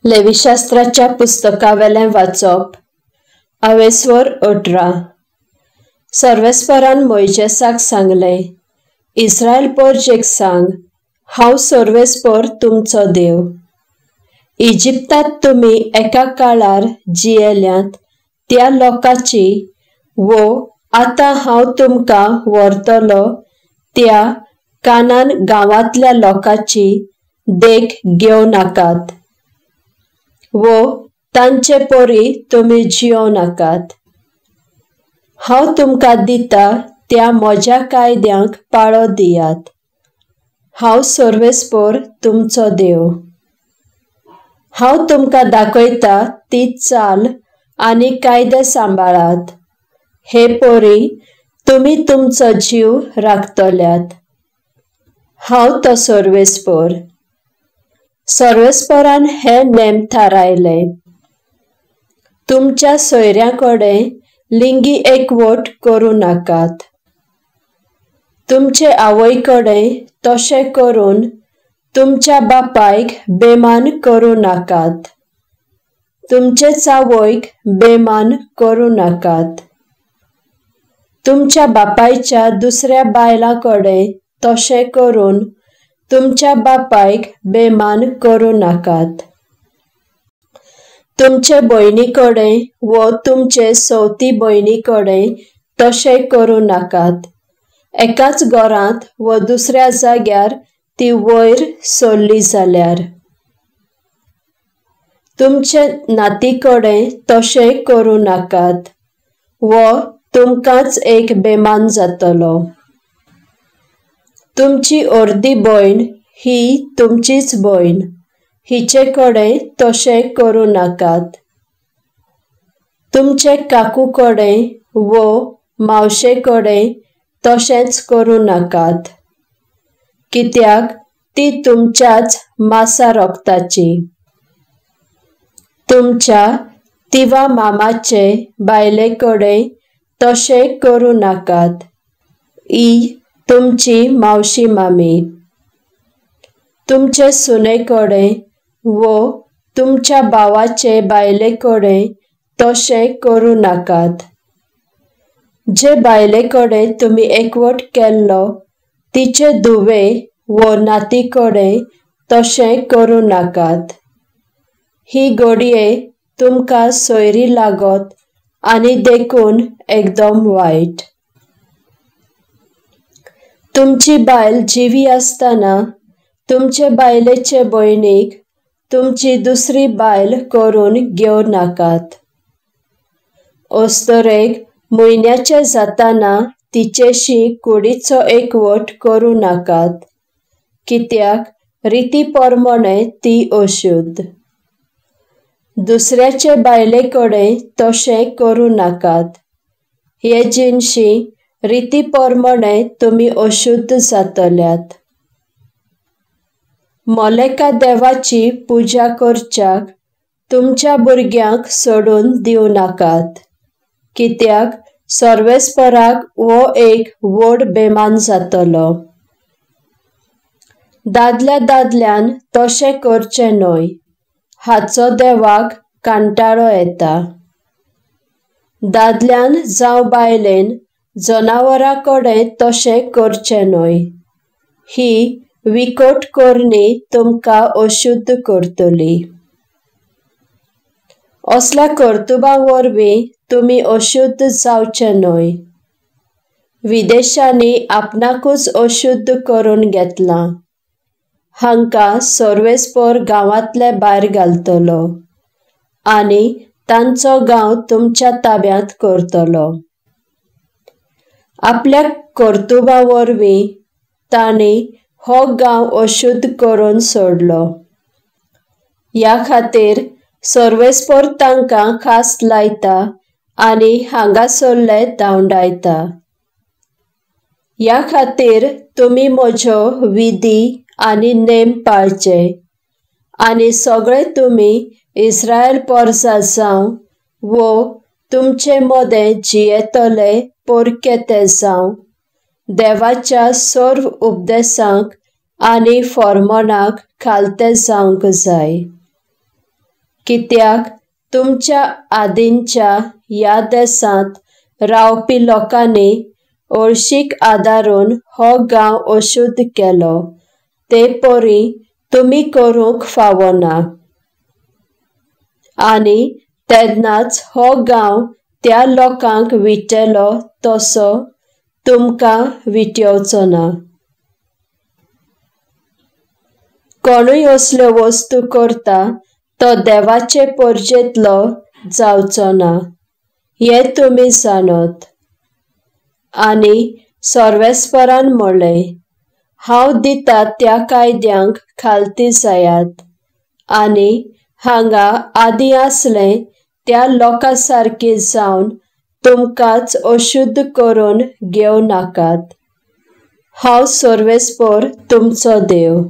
लेविशास्त्राच्या पुस्तकावेलें वाचप. आवेसवर 18. सर्वेस्परान मोइजेसाक सांगलें, इस्रायल पोरजेक सांग, हांव सर्वेस्पर तुमचो देव. इजिप्तांत तुमी एका काळार जियेल्यांत त्या लोकांची आतां हांव तुमकां व्हरतलो त्या कानान गांवांतल्या लोकांची देख घेवं नाकात तांचे पोरी तुमी जियों नाकात. हांव तुमकां दिता त्या म्हज्या कायद्यांक पाळो दियात. हांव सर्वेस्पर तुमचो देव. हांव तुमकां दाखयता ती चाल आनी कायदे सांबाळात. हे पोरी, तुमी तुमचो जीव राखतल्यात. हांव तो सर्वेस्पर. सर्वेस्परान हे नेम थारायले. तुमच्या सोयऱ्यांकडेन लिंगी एकवट करूं नाकात. तुमचे आवयकडेन तशें करून तुमच्या बापायक बेमान करूं नाकात. तुमचे चावयक बेमान करूं नाकात. तुमच्या बापायच्या दुसऱ्या बायलांकडेन तशें करून तुमच्या बापायक बेमान करूं नाकात. तुमचे भयणीकडेन तुमचे सवती भयणीकडेन तशें करूं नाकात. एकाच घरांत दुसऱ्या जाग्यार ती वयर सरली जाल्यार. तुमचे नातीकडेन तशें करूं नाकात. तुमकांच एक बेमान जातलो. तुमची अर्दी भयण ही तुमचीच भयण, हिचे कडेन तशें करूं नाकात. तुमचे काकू कडेन मावशे कडेन तशेंच करूं नाकात, कित्याक ती तुमच्याच मासा रोगताची. तुमच्या तिवा मामाचे बायले कडेन तशें करूं नाकात. तुमची मावशी मामी. तुमचे सुने कडेन तुमच्या भावाचे बायले कडेन तशें करूं नाकात. जे बायले कडेन तुमी एकवट केल्लो तिचे धुवे नाती कडेन तशें करूं नाकात. ही घडये तुमकां सोयरी लागत आनी देखून एकदम वायट. तुमची बायल जिवी आसतना तुमचे बायलेचे भयणीक तुमची दुसरी बायल करून घेवं नाकात. अस्तरेक म्हयन्याचे जाताना तिचेशी कुडीचो एकवट करूं नाकात, कित्याक रिती पोरमोणे ती अशुद्ध. दुसऱ्याचे बायले कडेन तशें करूं नाकात. हे जिनशी रिती पोरमोणे तुमी अशुद्ध जातल्यात. मोलेका देवाची पुजा करच्याक तुमच्या भुरग्यांक सोडून दिवं नाकात, कित्याक सर्वेस्पराक एक व्हड बेमान जातलो. दादल्या दादल्यान तशें करचें न्हय, हाचो देवाक कांटाळो येता. दादल्यान जावं बायलेन जनावरां कडेन तशें करचें न्हय. ही विकट करणी तुमकां अशुद्ध करतली. असल्या कर्तुबां वरवीं तुमी अशुद्ध जावचे न्हय. विदेशांनी आपणाकूच अशुद्ध करून घेतलां. हांकां सर्वेस्पर गांवांतले भायर घालतलो आनी तांचो गांव तुमच्या ताब्यांत करतलो. आपल्या कर्तुबां वरवीं तांणी हो गांव अशुद्ध करून सोडलो. ह्या खातीर सर्वेस्पर तांकां खास लायता आनी हांगासरले धांवडायता. ह्या खातीर तुमी म्हज्यो विधी आनी नेम पाळचे आनी सगळे तुमी इस्रायल पोरसां जावं तुमचे मदें जियेतले पोरकेते जावं देवाच्या सर्व उपदेशांक आनी फर्मोनाक खालते जावंक जाय. कित्याक तुमच्या आदींच्या ह्या देशांत रावपी लोकांनी ओळशीक आदारून हो गांव अशुद्ध केलो, ते परी तुमी करूंक फावना. आनी तेन्नाच हो गांव त्या लोकांक विटलो तसो तुमकां विटोवचो ना. कोणूय असल्यो वस्तू करता तो देवाचे पर्जेंतलो जावचो ना, हें तुमी जाणत. आनी सर्वेस्परान म्हणलें, हांव दिता त्या कायद्यांक खालती जायात, आनी हांगा आदीं आसलें त्या लोकां सारकी जावन तुमकांच अशुद्ध करून घेवं नाकात. हांव सर्वेस्पर तुमचो देव.